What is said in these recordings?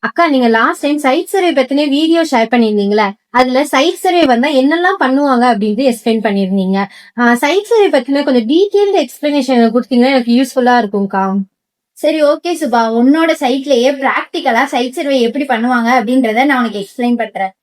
அக்கா, நீங்க last time side survey பத்தின வீடியோ ஷேர் பண்ணிருந்தீங்களே, அதுல சைட் சர்வே வந்தா என்னெல்லாம் பண்ணுவாங்க அப்படின்ட்டு எக்ஸ்பிளைன் பண்ணிருந்தீங்க. சைட் சர்வே பத்தின கொஞ்சம் டீடைல்டு எக்ஸ்பிளனேஷன் கொடுத்தீங்கன்னா எனக்கு யூஸ்ஃபுல்லா இருக்கும்க்கா. சரி, ஓகே சுபா, உன்னோட சைட்லயே பிராக்டிக்கலா சைட் சர்வே எப்படி பண்ணுவாங்க அப்படின்றத நான் உனக்கு எக்ஸ்பிளைன் பண்றேன்.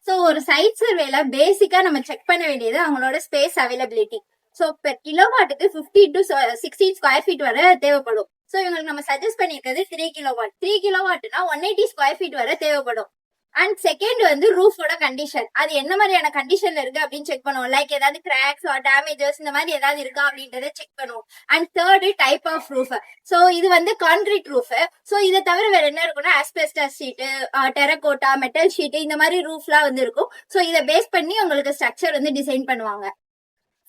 ஸோ ஒரு சைட் சர்வேல பேசிக்கா நம்ம செக் பண்ண வேண்டியது அவங்களோட ஸ்பேஸ் அவைலபிலிட்டி. ஸோ பெர் கிலோவாட்டுக்கு 50 to 60 ஸ்கொயர் ஃபீட் வரை தேவைப்படும். ஸோ இவங்களுக்கு நம்ம சஜஸ்ட் பண்ணிருக்கிறது 3 கிலோவாட். 3 கிலோவாட்னா 180 ஸ்கொயர் ஃபீட் வரை தேவைப்படும். அண்ட் செகண்ட் வந்து ரூஃபோட கண்டிஷன், அது என்ன மாதிரியான கண்டிஷன்ல இருக்கு அப்படின்னு செக் பண்ணுவோம். லைக் ஏதாவது கிராக்ஸ் ஆர் டேமேஜஸ் இந்த மாதிரி ஏதாவது இருக்கா அப்படின்றத செக் பண்ணுவோம். And third type of roof. So இது வந்து கான்கிரீட் ரூஃப். ஸோ இதை தவிர வேற என்ன இருக்குன்னா asbestos sheet, terracotta, metal sheet, இந்த மாதிரி ரூஃப்லாம் வந்து இருக்கும். ஸோ இதை பேஸ் பண்ணி உங்களுக்கு ஸ்ட்ரக்சர் வந்து டிசைன் பண்ணுவாங்க.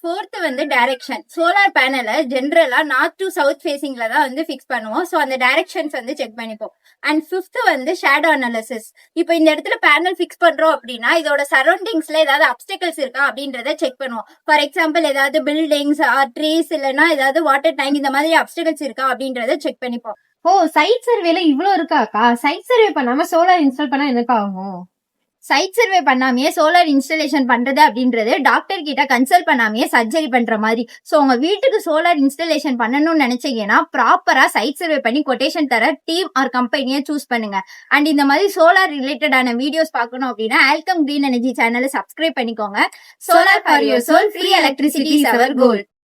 ஃபோர்த் வந்து டைரக்ஷன். சோலார் பேனலை ஜென்ரலா நார்த் டு சவுத் ஃபேசிங்ல தான் வந்து ஃபிக்ஸ் பண்ணுவோம். ஸோ அந்த டைரக்ஷன்ஸ் வந்து செக் பண்ணிப்போம். அண்ட் ஃபிஃப்த் வந்து ஷேடோ அனாலிசிஸ். இப்போ இந்த இடத்துல பேனல் ஃபிக்ஸ் பண்றோம் அப்படின்னா இதோட சரௌண்டிங்ஸ்ல ஏதாவது அப்டிகல்ஸ் இருக்கா அப்படின்றத செக் பண்ணுவோம். ஃபார் எக்ஸாம்பிள் ஏதாவது பில்டிங்ஸ் ஆர் ட்ரீஸ் இல்லைன்னா ஏதாவது வாட்டர் டேங்க் இந்த மாதிரி அப்டிகல்ஸ் இருக்கா அப்படின்றத செக் பண்ணிப்போம். ஓ, சைட் சர்வேல இவ்ளோ இருக்காக்கா? சைட் சர்வே பண்ணாம சோலார் இன்ஸ்டால் பண்ணா என்னக்கா ஆகும்? சைட் சர்வே பண்ணாமையே சோலார் இன்ஸ்டலேஷன் பண்றது அப்படின்றது டாக்டர் கிட்ட கன்சல்ட் பண்ணாமையே சர்ஜரி பண்ற மாதிரி. ஸோ உங்க வீட்டுக்கு சோலார் இன்ஸ்டலேஷன் பண்ணணும்னு நினைச்சீங்கன்னா ப்ராப்பரா சைட் சர்வே பண்ணி கொட்டேஷன் தர டீம் ஆர் கம்பெனியை சூஸ் பண்ணுங்க. அண்ட் இந்த மாதிரி சோலார் ரிலேட்டடான வீடியோஸ் பார்க்கணும் அப்படின்னா ஆல்கம் கிரீன் எனர்ஜி சேனலை சப்ஸ்கிரைப் பண்ணிக்கோங்க. Solar for your soul, free electricity is our goal.